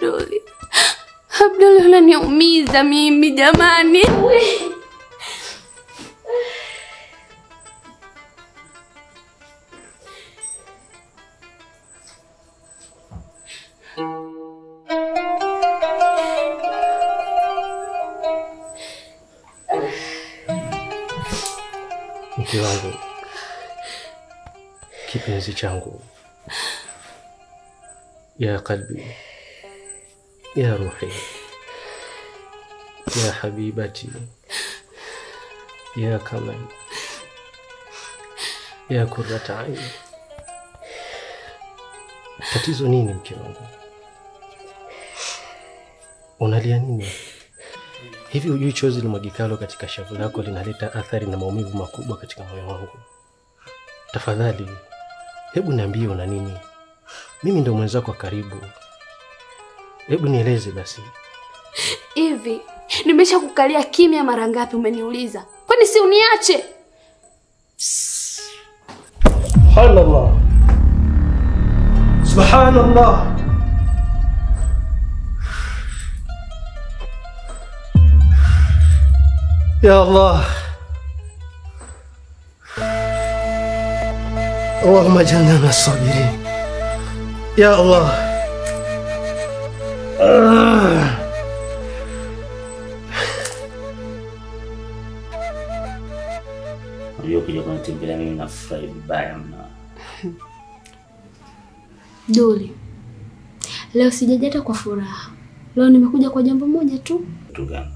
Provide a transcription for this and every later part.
Abduli. Abduli unaniumiza mimi jamani. Mke wangu, kipenzi changu, ya qalbi, ya ruhi, ya habibati, ya kamal, ya kurrata aini. Tatizo nini mke wangu? Unalia nini? Hivi hujui chozi limwagikalo katika shavu lako linaleta athari na maumivu makubwa katika moyo wangu? Tafadhali, hebu niambie una nini? Mimi ndo mwenzako wa karibu. Hebu nieleze basi. Hivi, nimesha kukalia kimya mara ngapi umeniuliza? Kwani si uniache? Subhanallah. Subhanallah. Ya Allah. Allahumma jalna min as-sabirin. Ya Allah. Ndio kuja kunitembelea mimi na furahi vibaya mna. Duli. Leo sijajata kwa furaha. Leo nimekuja kwa jambo moja tu. Kitu gani?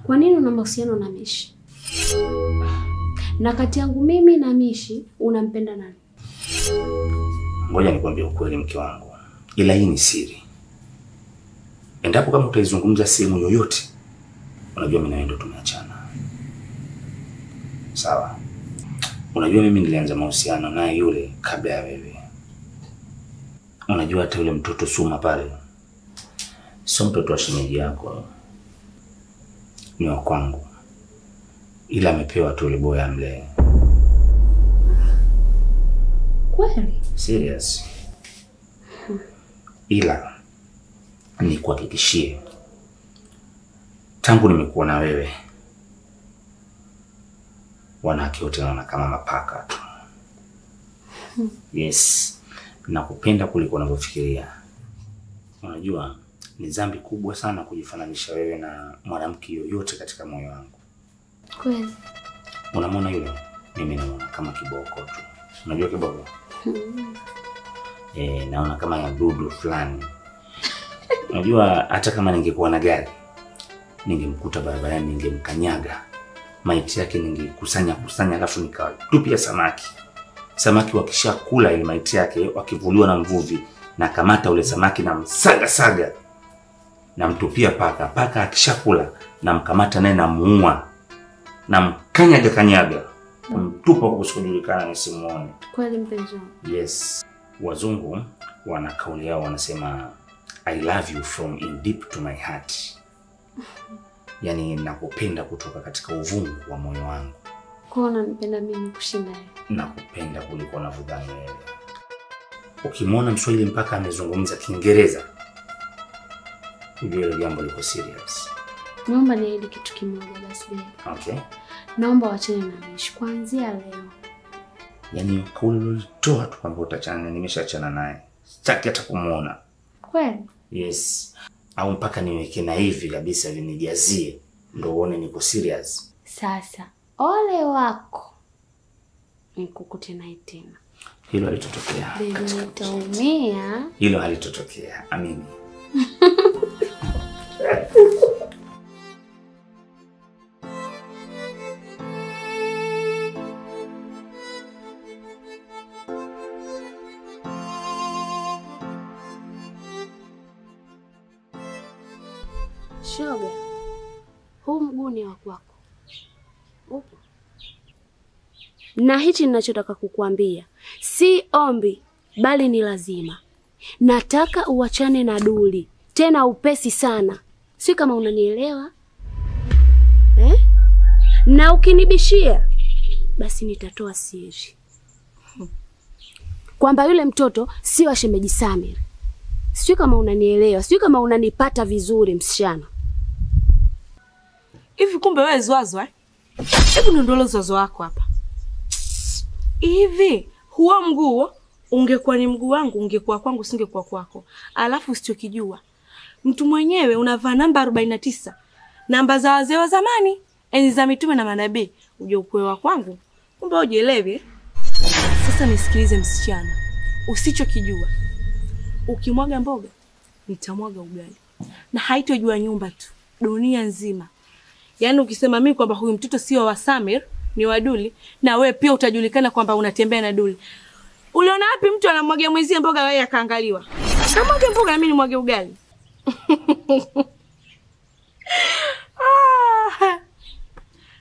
Kwa nini una mahusiano na Mishi? Na kati yangu mimi na Mishi unampenda nani? Ngoja nikwambie ukweli mke wangu. Ila hii ni siri. Endapo kama utaizungumza sehemu yoyote, unajua mimi na wewe ndo tumeachana. Sawa? Unajua mimi nilianza mahusiano naye yule kabla ya wewe. Unajua hata yule mtoto Suma pale, sio mtoto wa shemeji yako. Ni wa kwangu. Ila amepewa tu ile boya mle. Kweli? Serious. Ila ni kuhakikishie, tangu nimekuwa na wewe, wanawake wote wanaona kama mapaka tu. Yes. Nakupenda kuliko unavyofikiria. Unajua ni dhambi kubwa sana kujifananisha wewe na mwanamke yoyote katika moyo wangu. Kweli? Unamwona yule? Mimi naona kama kiboko tu. Unajua kiboko? Naona kama ya dudu fulani. Unajua hata kama ningekuwa na gari, ningemkuta barabarani, ningemkanyaga. Maiti yake ningekusanya alafu nikatupia samaki. Samaki wakishakula ile maiti yake, wakivuliwa na mvuvi, na kamata ule samaki na msaga, na mtupia paka. Paka akishakula na mkamata naye na muua, na mkanyaga, mtupa kwa kujulikana nisimuone. Kweli mpenzi wangu? Yes. Wazungu wana kauli yao, wanasema I love you from in deep to my heart. Yani nakupenda kutoka katika uvungu wa moyo wangu. Kwa nini unanipenda mimi kushinda wewe? Nakupenda kuliko unavyodhani wewe. Ukimwona Mswahili mpaka amezungumza Kiingereza, ndio jambo liko serious. Naomba niahidi kitu kimoja basi babe. Okay. Naomba wachane na Mishi kuanzia leo. Yaani kauli ulitoa tu kwamba utachana, nimeshaachana naye. Sitaki hata kumuona. Kweli? Yes. Au mpaka niweke na hivi kabisa vinijazie ndio uone niko serious. Sasa ole wako nikukute naye tena. Hilo halitotokea. Baby nitaumia. Hilo halitotokea. Amini. Shoga, huu mguu ni wa kwako. Upo? Na hichi ninachotaka kukuambia si ombi, bali ni lazima. Nataka uachane na Duli, tena upesi sana. Si kama unanielewa? Na ukinibishia, basi nitatoa siri. Kwamba yule mtoto si wa shemeji Samir. Sijui kama unanielewa, sijui kama unanipata vizuri msichana. Hivi kumbe wewe Zwazwa? Hebu niondole zozo wako hapa. Hivi huo mguu ungekuwa ni mguu wangu, ungekuwa kwangu, singekuwa kwako. Alafu usichokijua, mtu mwenyewe unavaa namba 49, namba za wazee wa zamani, enzi za mitume na manabii. Uje ukwewa kwangu, kumbe hujielewi. Sasa nisikilize msichana, usichokijua, ukimwaga mboga nitamwaga ugali, na haitojua nyumba tu, dunia nzima. Yaani ukisema mimi kwamba huyu mtoto sio wa Samir, ni wa Duli, na wewe pia utajulikana kwamba unatembea na Duli. Uliona wapi mtu anamwagia mwenzie mboga wewe akaangaliwa? Kamwage mboga na mimi nimwage ugali.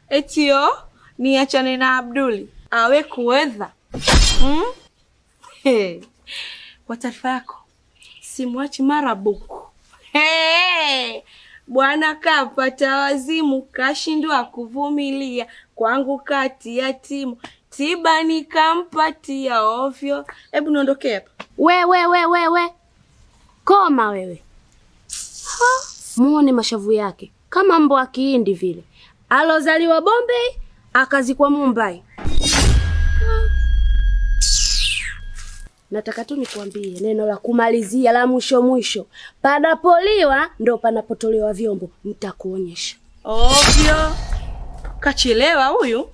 Etio niachane na Abduli awe kuweza. Kwa taarifa yako, simwachi marabuku. Bwana kapata wazimu, kashindwa kuvumilia, kwangu kati ya timu, tiba nikampatia ovyo. Hebu niondokee hapa. We. Koma wewe. Muone mashavu yake kama mbo wa Kihindi vile. Alozaliwa Bombay, akazikwa Mumbai. Nataka tu nikwambie neno la kumalizia la mwisho. Panapoliwa ndo panapotolewa vyombo. Nitakuonyesha. Ovyo. Kachelewa huyu.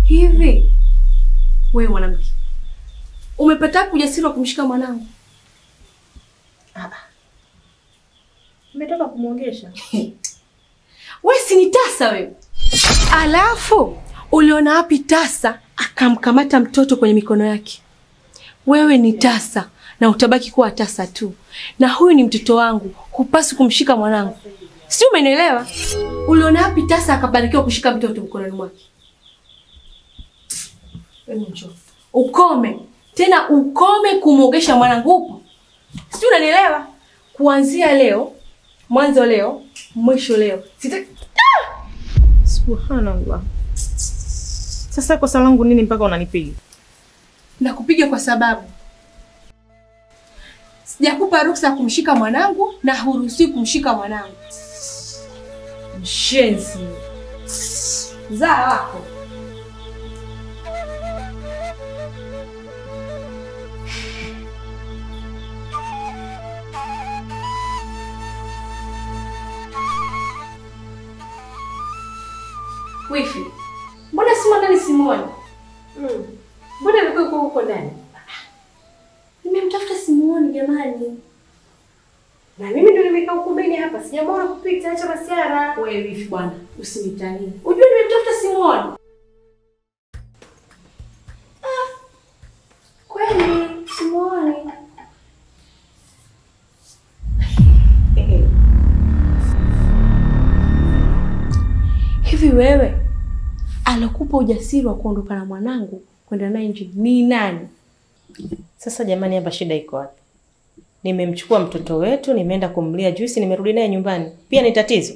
Hivi wewe mwanamke, umepata ujasiri wa kumshika mwanangu? Umetoka kumuongesha. Wewe si ni tasa wewe. Alafu uliona wapi tasa akamkamata mtoto kwenye mikono yake? Wewe ni tasa na utabaki kuwa tasa tu. Na huyu ni mtoto wangu, hupaswi kumshika mwanangu. Si umenielewa? Uliona wapi tasa akabarikiwa kushika mtoto mkononi mwake? Ukome. Tena ukome kumuogesha mwanangu upo. Si unanielewa? Kuanzia leo, mwanzo leo, mwisho leo. Sitaki. Subhanallah. Sasa kosa langu nini mpaka unanipiga? Nakupiga kwa sababu sijakupa ruhusa kumshika mwanangu na huruhusi kumshika mwanangu. Mshenzi. Zaa wako. Wifi, mbona simuoni simuoni? Mbona niko huko ndani? Nimemtafuta simuoni jamani. Na mimi ndio nimekaa huko mbele hapa, sijamwona kupita, acha masiara. Wewe wifi bwana, usinitanie. Unajua nimemtafuta simuoni. Kweli simuoni. Hivi wewe alokupa ujasiri wa kuondoka na mwanangu kwenda naye nje ni nani? Sasa jamani, hapa shida iko wapi? Nimemchukua mtoto wetu, nimeenda kumlia juisi, nimerudi naye nyumbani. Pia ni tatizo?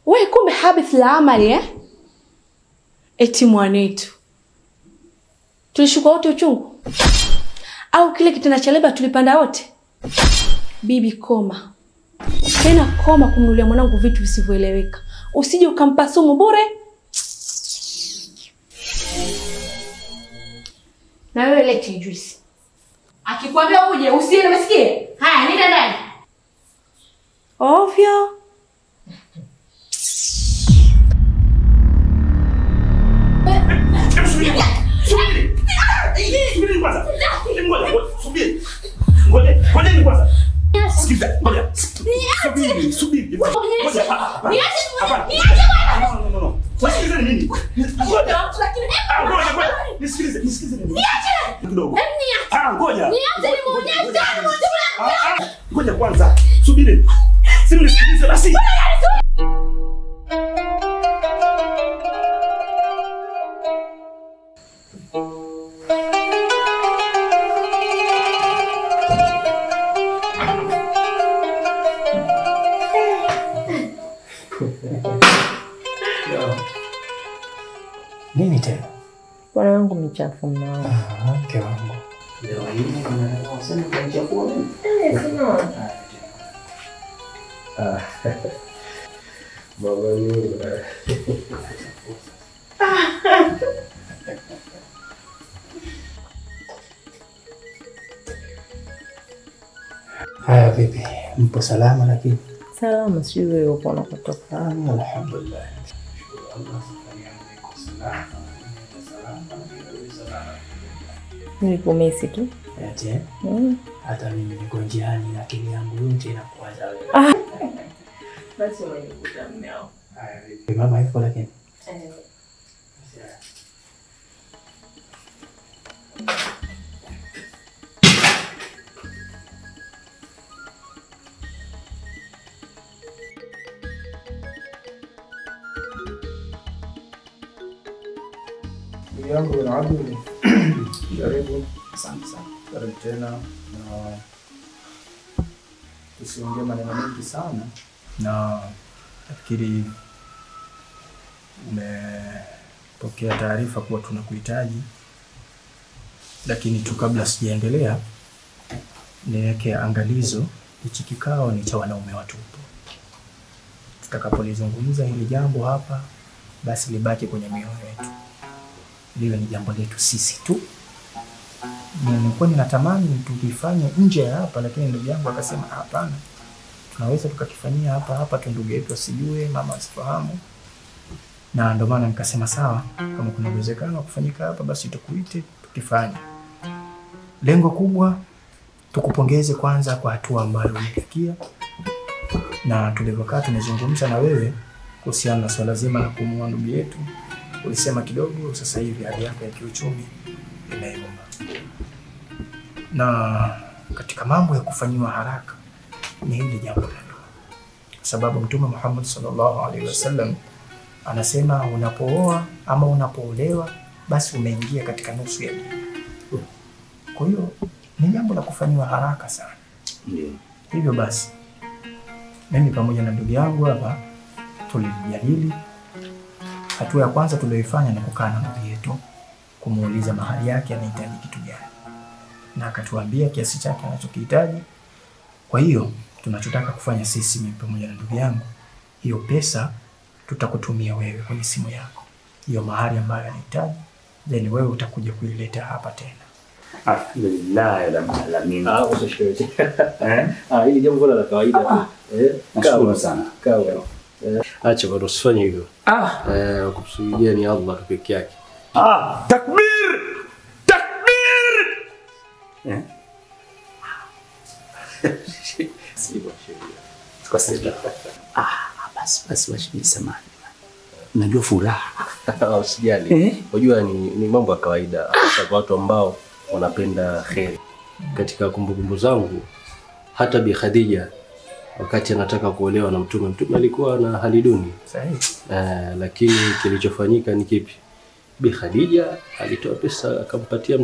Wewe kumbe habith la amali eti mwanetu. Tulishuka wote uchungu? Au kile kitanda cha leba tulipanda wote? Bibi koma. Tena koma kumnulia mwanangu vitu visivyoeleweka. Usije ukampa sumu bure. Na wewe leti juice. Akikwambia uje usiende, umesikia? Haya, nenda ndani. Ovyo. Ngoja kwanza. Sikiza, ngoja. Subiri. Ngoja. No. Nisikilize nini? Ngoja. Ngoja. Nisikilize nini? Niache. Kidogo. Niache. Ngoja. Niache nimuonyeshe. Ngoja kwanza. Subiri. Simnisikilize basi. Nini tena? Bwana wangu mchafu mnao. Mke wangu. Leo hii unasema unachafua mimi? Sina. Baba yangu. Haya vipi? Mpo salama lakini? Salama, sijui wewe upo unakotoka. Alhamdulillah. Nilikumisi tu. Eti? Hata mimi niko njiani akili yangu yote inakuwaza wewe. Basi umenikuta mmeo. Haya vipi? Mama yuko lakini? Ndugu yangu Bwana Abdul, karibu. Asante sana. Karibu tena, na tusiongee maneno mengi sana, na nafikiri umepokea taarifa kuwa tunakuhitaji, lakini tu kabla sijaendelea niweke angalizo, hichi kikao ni cha wanaume watupu. Tutakapolizungumza hili jambo hapa, basi libaki kwenye mioyo yetu, liwe ni jambo letu sisi tu. Nilikuwa ninatamani tukifanye nje ya hapa, lakini ndugu yangu akasema hapana, tunaweza tukakifanyia hapa tu, ndugu yetu asijue, mama asifahamu. Na ndio maana nikasema sawa, kama kuna uwezekano wa kufanyika hapa, basi tukuite tukifanya. Lengo kubwa tukupongeze kwanza kwa hatua ambayo umefikia, na tulivyokaa tumezungumza na wewe kuhusiana na swala zima la kumuoa ndugu yetu. Ulisema kidogo sasa hivi hali yako ya kiuchumi inayumba, na katika mambo ya kufanyiwa haraka ni hili jambo la ndoa, sababu Mtume Muhammad sallallahu alaihi wasallam anasema unapooa ama unapoolewa basi umeingia katika nusu ya dini. Kwa hiyo ni jambo la kufanyiwa haraka sana. Hivyo basi mimi pamoja na ndugu yangu hapa tulijadili. Hatua ya kwanza tuliyoifanya ni kukaa na ndugu yetu, kumuuliza mahali yake anahitaji kitu gani, na akatuambia kiasi chake anachokihitaji. Kwa hiyo tunachotaka kufanya sisi, mimi pamoja na ndugu yangu, hiyo pesa tutakutumia wewe kwenye simu yako, hiyo mahali ambayo anahitaji, then wewe utakuja kuileta hapa tena. Alhamdulillah rabbil alamin. Usishike. Hili jambo la kawaida tu. Nashukuru sana. Kawa. Acha bado usifanye hivyo. Kukusudia ni Allah pekee yake. Takbir! Takbir! Sivyo sheria. Kwa sasa. Basi wacha samahani. Najua furaha. Usijali. Unajua ni mambo ya kawaida hasa kwa watu ambao wanapenda kheri. Katika kumbukumbu zangu hata Bi Khadija wakati anataka kuolewa na Mtume alikuwa na hali duni. Sahihi. Lakini kilichofanyika ni kipi? Bi Khadija alitoa pesa akampatia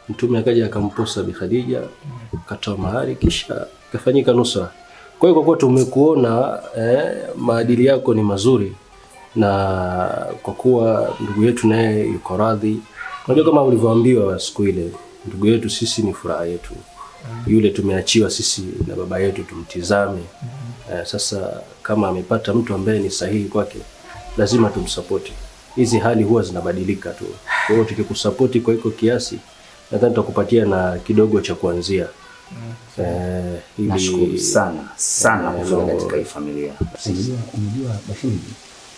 Mtume akaja akamposa Bi Khadija, akatoa mahari, kisha kafanyika nusra. Kwa hiyo kwa kuwa tumekuona maadili yako ni mazuri, na kwa kuwa ndugu yetu naye yuko radhi, unajua kama ulivyoambiwa siku ile, ndugu yetu sisi ni furaha yetu. Yule tumeachiwa sisi na baba yetu tumtizame. Sasa kama amepata mtu ambaye ni sahihi kwake, lazima tumsupport. Hizi hali huwa zinabadilika tu. Kwa hiyo tukikusupport kwa iko kiasi, nadhani tutakupatia na kidogo cha kuanzia. Nashukuru sana kufika katika hii familia. Unajua Bashiri,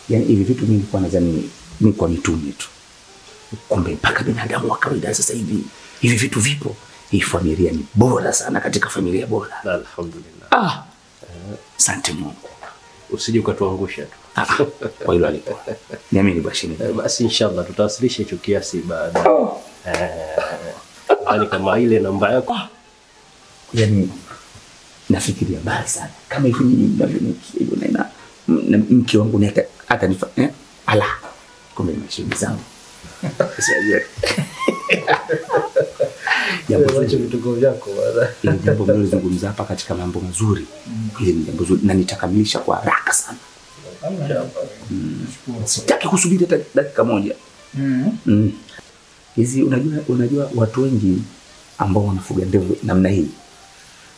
yani hivi vitu mimi nilikuwa nadhani ni kwa mitume tu, kumbe mpaka binadamu wa kawaida sasa hivi vitu vipo. Hii familia ni bora sana katika familia bora. Alhamdulillah. Asante Mungu. Usije ukatuangusha tu. Kwa hilo alipo. Niamini bashini. Basi inshallah tutawasilisha hicho kiasi baada. Yaani kama ile namba yako. Yaani nafikiria mbali sana. Kama hivi mnavyonikia hivyo na mke wangu ni hata nifa ala. Kumbe nimeshindwa zangu. Sasa Jambo hicho vituko vyako bwana. Ile jambo mnalozungumza hapa katika mambo mazuri. Ile ni jambo zuri na nitakamilisha kwa haraka sana. Sitaki kusubiri hata dakika moja. Hizi unajua watu wengi ambao wanafuga ndevu namna hii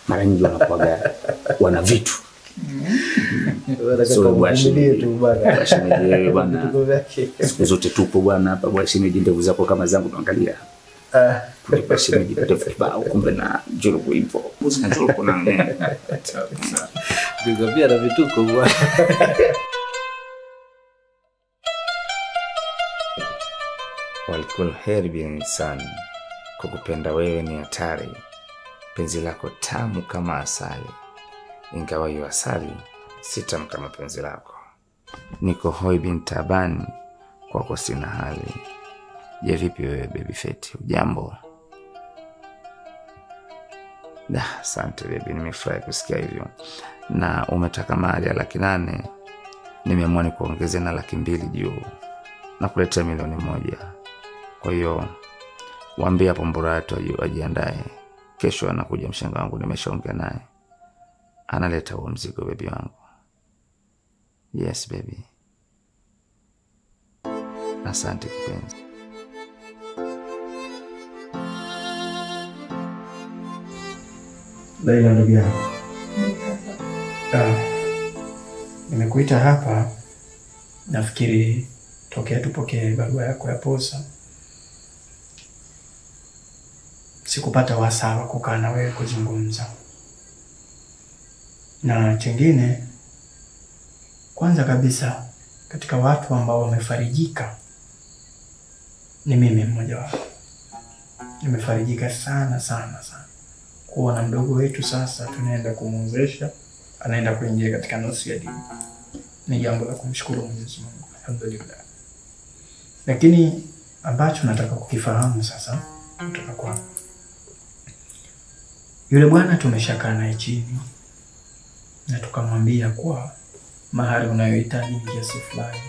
mara nyingi wanakuaga wana vitu. So bwashimeje tu bwana. Bwashimeje bwana. Siku zote tupo bwana hapa bwashimeje ndevu zako kama zangu tuangalia. Bwashimeje ndevu kibao kumbe na njoro hivyo. Usina njoro kuna nini? Ndio pia na vituko bwana. Walikul heri bi insan, kukupenda wewe ni hatari, penzi lako tamu kama asali, ingawa hiyo asali si tamu kama penzi lako. Niko hoi bin tabani, kwako sina hali. Je, vipi wewe baby Feti, ujambo? Asante baby, nimefurahi kusikia hivyo. Na umetaka mali ya 800,000, nimeamua nikuongezee na 200,000 juu na kuletea 1,000,000. Kwa hiyo waambie hapo Mburato ajiandae. Kesho anakuja mshenga wangu, nimeshaongea naye. Analeta huo mzigo baby wangu. Yes baby. Asante kipenzi. Laila ndugu yangu. Nimekuita hapa nafikiri tokea tupokee barua yako ya posa. Sikupata wasaa wa kukaa na wewe kuzungumza. Na chengine, kwanza kabisa katika watu ambao wamefarijika ni mimi mmoja wao. Nimefarijika sana kuona mdogo wetu sasa tunaenda kumwezesha, anaenda kuingia katika nusu ya dini. Ni jambo la kumshukuru Mwenyezi Mungu, alhamdulillah. Lakini ambacho nataka kukifahamu sasa kutoka kwa yule bwana, tumeshakaa naye chini na tukamwambia kwa mahari unayohitaji ni kiasi fulani,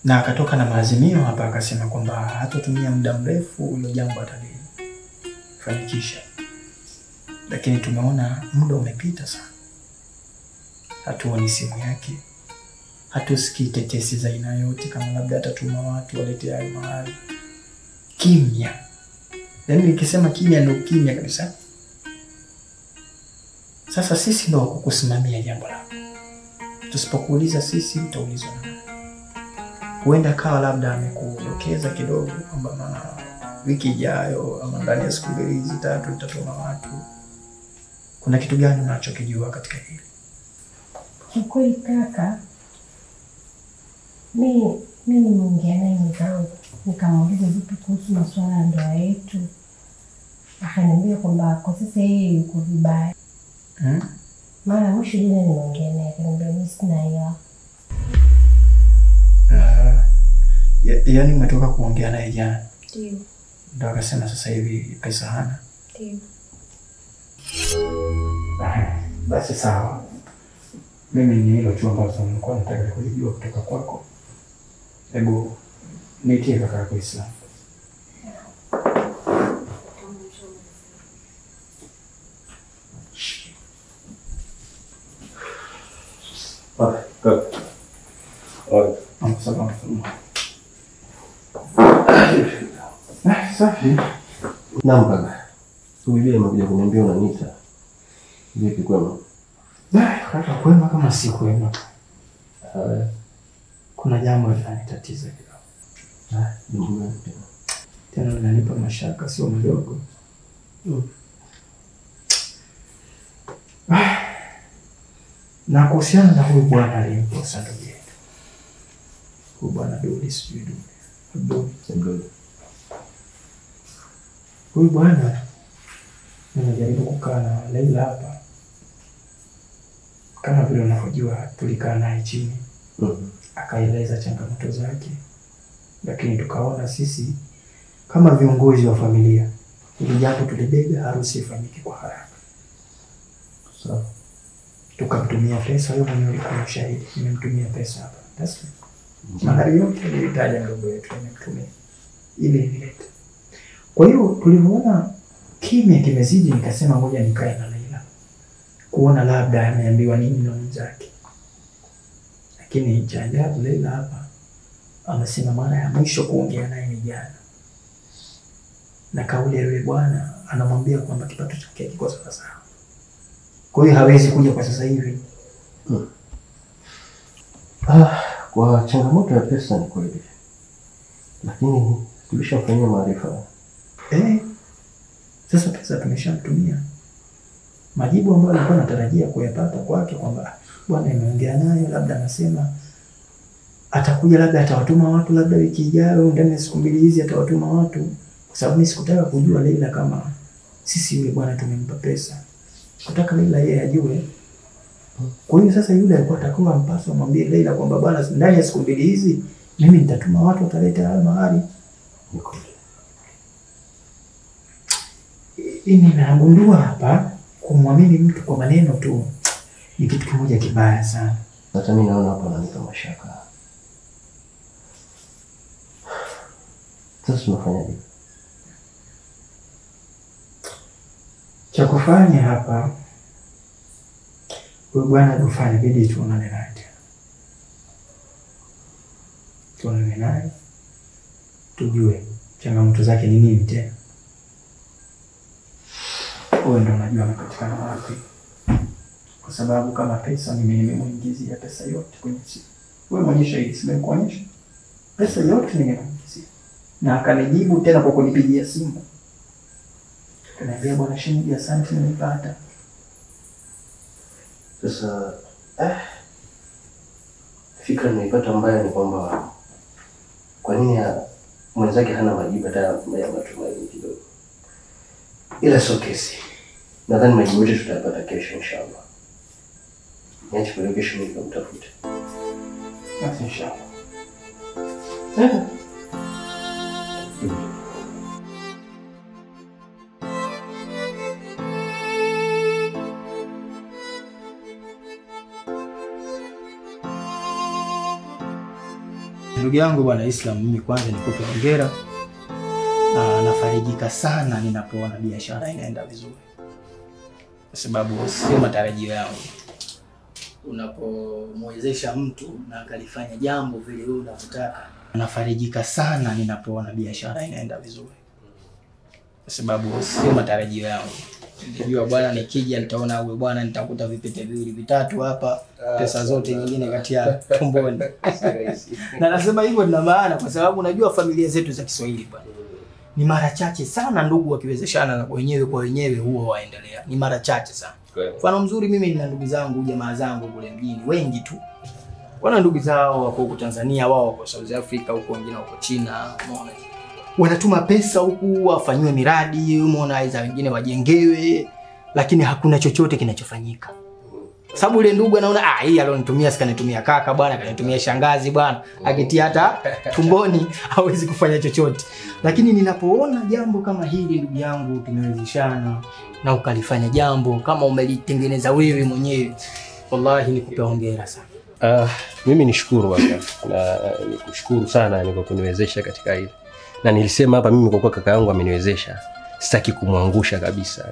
na akatoka na maazimio hapa, akasema kwamba hatatumia muda mrefu ule jambo atalifanikisha. Lakini tumeona muda umepita sana, hatuoni simu yake, hatusikii tetesi za aina yote kama labda atatuma watu walete hayo mahari. Kimya. Yaani nikisema kimya ndio kimya kabisa. Sasa sisi ndio kukusimamia jambo lako. Tusipokuuliza sisi utaulizwa na nani? Huenda kawa labda amekudokeza kidogo kwamba wiki ijayo ama ndani ya siku 2-3 tutatuma watu. Kuna kitu gani unachokijua katika hili? Kweli kaka, mimi nimeongea naye mzangu, nikamuuliza vipi kuhusu masuala ya ndoa yetu. Akaniambia kwamba kwa sasa yeye yuko vibaya. Mara mwisho jana nimeongea naye, akaniambia mimi sina hela. Yaani umetoka kuongea naye jana? Ndio. Ndio akasema sasa hivi pesa hana? Ndio. Basi sawa. Mimi ni hilo tu ambalo nilikuwa nataka kujua kutoka kwako. Hebu nitie kaka yako Islam. Safi. Naam kaka. Wewe umekuja kuniambia unaniita. Vipi kwema? Kaka kwema kama si kwema. Kuna jambo linanitatiza kidogo. Ndio Tena linanipa mashaka sio mdogo. Na kuhusiana na huyu bwana aliyemposa ndugu yetu. Huyu bwana Duli sijui Duli. Huyu bwana nimejaribu kukaa na Laila hapa. kama vile unavyojua tulikaa naye chini. Akaeleza changamoto zake. Lakini tukaona sisi kama viongozi wa familia ili jambo tulibega harusi ifanyike kwa haraka. Sawa. Tukamtumia pesa, wewe mwenyewe ulikuwa shahidi. Nimemtumia pesa hapa. That's mahari yote nilitaja ndugu yetu nimemtumia ili nilete. Kwa hiyo tulivyoona kimya kimezidi, nikasema ngoja nikae na Leila kuona labda ameambiwa nini na mwenzake. Lakini cha ajabu Leila hapa amesema mara ya mwisho kuongea naye ni jana. Na kauli yule bwana anamwambia kwamba kipato chake kiko sawa. Kwa hiyo hawezi kuja kwa sasa hivi. Kwa changamoto ya pesa ni kweli. Lakini tulishafanyia maarifa. Sasa pesa tumeshamtumia. Majibu ambayo alikuwa anatarajia kuyapata kwake kwamba bwana ameongea naye, labda anasema atakuja, labda atawatuma watu, labda wiki ijayo ndani ya siku 2 hizi atawatuma watu, kwa sababu mimi sikutaka kujua Leila kama sisi yule bwana tumempa pesa. Kutaka Leila yeye ajue. Kwa hiyo sasa yule alikuwa atakuwa mpaswa amwambie Leila kwamba bwana ndani ya siku 2 hizi mimi nitatuma watu wataleta mahari. Ninagundua hapa kumwamini mtu kwa maneno tu ni kitu kimoja kibaya sana. Hata mimi naona hapo ananipa mashaka. Sasa tunafanyaje? Cha kufanya hapa, huyu bwana tufanye bidii tuonane naye. Tuonane naye tujue changamoto zake ni nini tena. Wewe ndio unajua anapatikana wapi. Kwa sababu kama pesa nimemuingizia pesa yote kwenye simu. Wewe mwenyewe shahidi, simekuonyesha. Pesa yote nimemuingizia. Na akanijibu tena kwa kunipigia simu. Kaniambia bwana shilingi asante nimepata. Sasa fikra nimeipata mbaya ni kwamba kwa nini mwenzake hana majibu hata ya matumaini kidogo. Ila sio kesi. Nadhani majibu yetu tutapata kesho inshallah. Niache kwa kesho nikamtafute. Basi inshallah. Ndugu yangu bwana Islam, mimi kwanza nikupe hongera. Na nafarijika sana ninapoona biashara inaenda vizuri. Kwa sababu sio matarajio yangu. Unapomwezesha mtu na akalifanya jambo vile wewe unataka, nafarijika sana ninapoona biashara inaenda vizuri. Kwa sababu sio matarajio yangu. Nilijua bwana nikija nitaona huyu bwana nitakuta vipete 2-3 hapa, pesa zote nyingine kati ya tumboni. Na nasema hivyo nina maana kwa sababu unajua familia zetu za Kiswahili bwana. Ni mara chache sana ndugu wakiwezeshana na wenyewe kwa wenyewe huwa waendelea. Ni mara chache sana. Mfano mzuri mimi nina ndugu zangu, jamaa zangu kule mjini wengi tu. Wana ndugu zao wako huko Tanzania, wao wako South Africa, huko wengine wako China, umeona. Wanatuma pesa huku wafanywe miradi, umeona, aidha wengine wajengewe, lakini hakuna chochote kinachofanyika. Sababu ile ndugu anaona hii alionitumia sikanitumia kaka bwana, kanitumia shangazi bwana, akitia hata tumboni hawezi kufanya chochote. Lakini ninapoona jambo kama hili ndugu yangu tumewezeshana na ukalifanya jambo kama umelitengeneza wewe mwenyewe, wallahi nikupe hongera sana. Mimi nishukuru bwana. Na nikushukuru sana kwa kuniwezesha katika hili. Na nilisema hapa mimi kwa kuwa kaka yangu ameniwezesha, sitaki kumwangusha kabisa.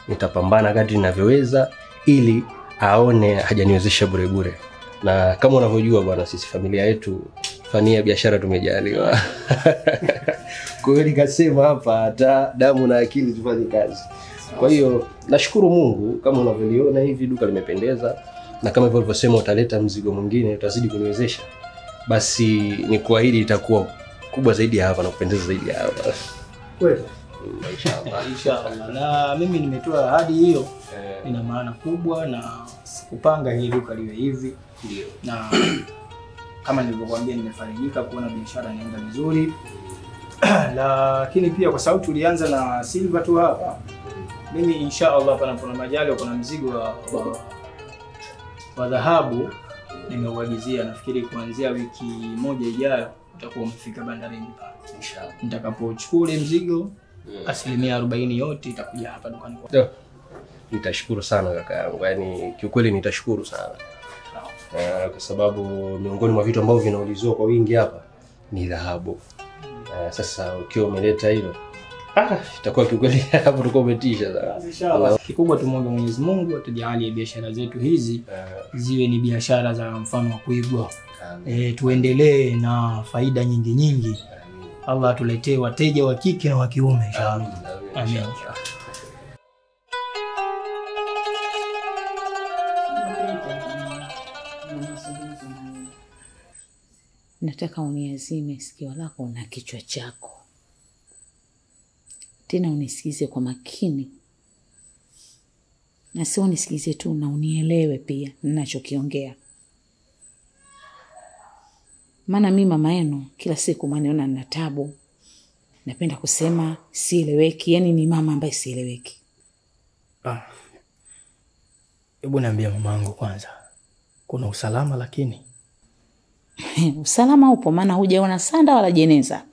Nitapambana kadri ninavyoweza ili aone hajaniwezesha bure bure. Na kama unavyojua bwana, sisi familia yetu fania biashara tumejaliwa. Kwa hiyo nikasema hapa hata damu na akili tufanye kazi. Kwa hiyo nashukuru Mungu kama unavyoliona hivi duka limependeza, na kama hivyo ulivyosema utaleta mzigo mwingine utazidi kuniwezesha. Basi ni kuahidi itakuwa kubwa zaidi ya hapa na kupendeza zaidi ya hapa. Kweli? Inshallah. Inshallah. Na mimi nimetoa ahadi hiyo. Ina maana kubwa na kupanga hili duka liwe hivi. Ndio. Na kama nilivyokuambia nimefarijika kuona biashara inaenda vizuri. Lakini pia kwa sababu tulianza na silver tu hapa, mimi inshallah panapo na majali kuna mzigo wa dhahabu nimeuagizia, nafikiri kuanzia wiki moja ijayo utakuwa umefika bandarini pale. Inshallah. Nitakapochukua ule mzigo, 40% yote itakuja hapa dukani kwa. Nitashukuru sana kaka yangu. Yaani kiukweli nitashukuru sana. Kwa sababu miongoni mwa vitu ambavyo vinaulizwa kwa wingi hapa ni dhahabu. Sasa ukiwa umeleta hilo, itakuwa kiukweli hapo tuko umetisha sana. Inshallah. Kikubwa tumuombe Mwenyezi Mungu atujalie biashara zetu hizi ziwe ni biashara za mfano wa kuigwa. Tuendelee na faida nyingi nyingi. Allah atuletee wateja wa kike na wa kiume inshallah. Amen. Nataka uniazime sikio lako na kichwa chako. Tena unisikize kwa makini. Na sio unisikize tu, na unielewe pia ninachokiongea. Maana mimi mama yenu kila siku maniona nina tabu. Napenda kusema sieleweki, yani ni mama ambaye sieleweki. Hebu niambie mamangu kwanza. Kuna usalama lakini? Usalama upo, maana hujaona sanda wala jeneza.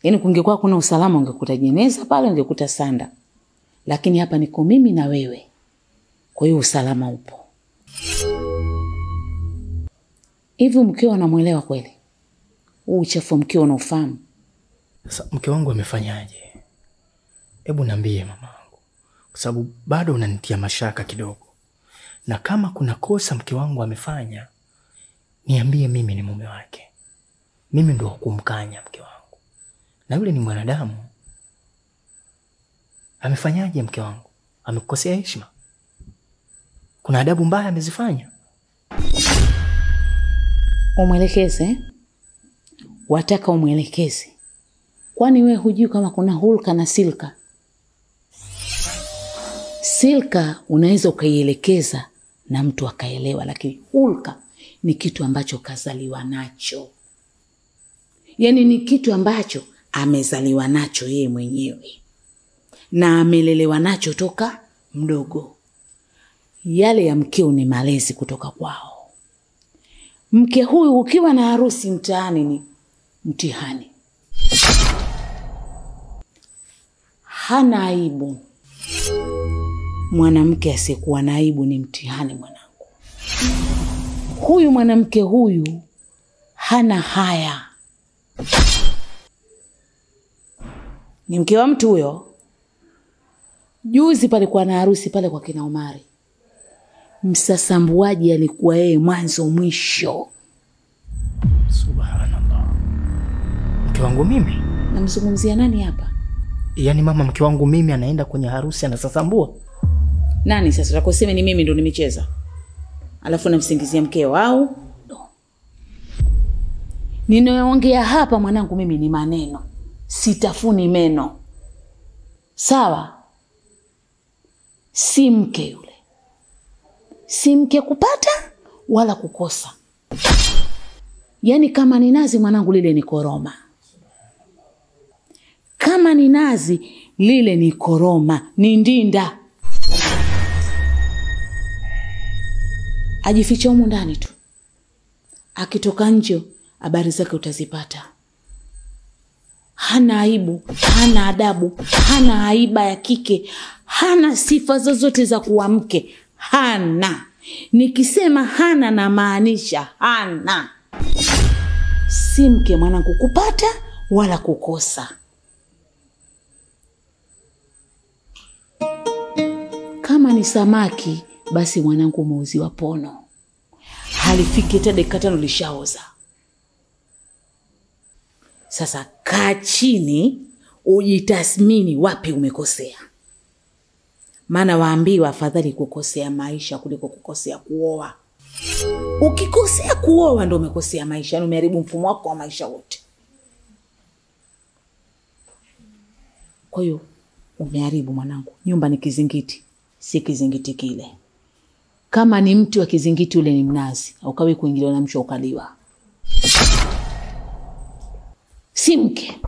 Yaani kungekuwa kuna usalama ungekuta jeneza pale, ungekuta sanda. Lakini hapa niko mimi na wewe. Kwa hiyo usalama upo. Hivi mkeo anamuelewa kweli? Huu uchafu mkeo unaofahamu? Sasa mke wangu amefanyaje? Hebu niambie mamangu. Kwa sababu bado unanitia mashaka kidogo. Na kama kuna kosa mke wangu amefanya, niambie, mimi ni mume wake. Mimi ndo kumkanya mke wangu. Na yule ni mwanadamu. Amefanyaje mke wangu? Amekukosea heshima? Kuna adabu mbaya amezifanya? Umwelekeze? Wataka umwelekeze? Kwani we hujui kama kuna hulka na silka? Silka unaweza ukaielekeza na mtu akaelewa, lakini hulka ni kitu ambacho kazaliwa nacho. Yaani ni kitu ambacho amezaliwa nacho yeye mwenyewe. Na amelelewa nacho toka mdogo. Yale ya mkeo ni malezi kutoka kwao. Mke huyu ukiwa na harusi mtaani ni mtihani. Hana aibu. Mwanamke asiyekuwa na aibu ni mtihani mwanangu. Huyu mwanamke huyu hana haya. Ni mke wa mtu huyo. Juzi palikuwa na harusi pale kwa kina Omari. Msasambuaji alikuwa yeye mwanzo mwisho. Subhanallah. Mke wangu mimi? Namzungumzia nani hapa? Yaani mama, mke wangu mimi anaenda kwenye harusi anasasambua? Nani sasa utakosema ni mimi ndo nimecheza? Alafu namsingizia mkeo au? No. Ninayoongea hapa mwanangu mimi ni maneno. Sitafuni meno. Sawa? Si mke yule. Si mke kupata wala kukosa. Yaani kama ni nazi mwanangu lile ni koroma. Kama ni nazi lile ni koroma, ni ndinda. Ajificha humu ndani tu. Akitoka nje habari zake utazipata. Hana aibu, hana adabu, hana haiba ya kike, hana sifa zozote za kuwa mke. Hana. Nikisema hana na maanisha hana. Si mke mwanangu kupata wala kukosa. Kama ni samaki basi mwanangu muuziwa pono. Halifiki hata dakika 5 lishaoza. Sasa kaa chini ujitathmini wapi umekosea. Maana waambiwa afadhali kukosea maisha kuliko kukosea kuoa. Ukikosea kuoa ndio umekosea maisha, umeharibu mfumo wako wa maisha wote. Kwa hiyo umeharibu mwanangu. Nyumba ni kizingiti, si kizingiti kile. Kama ni mti wa kizingiti ule ni mnazi, haukawi kuingiliwa na mchwa ukaliwa. Si mke.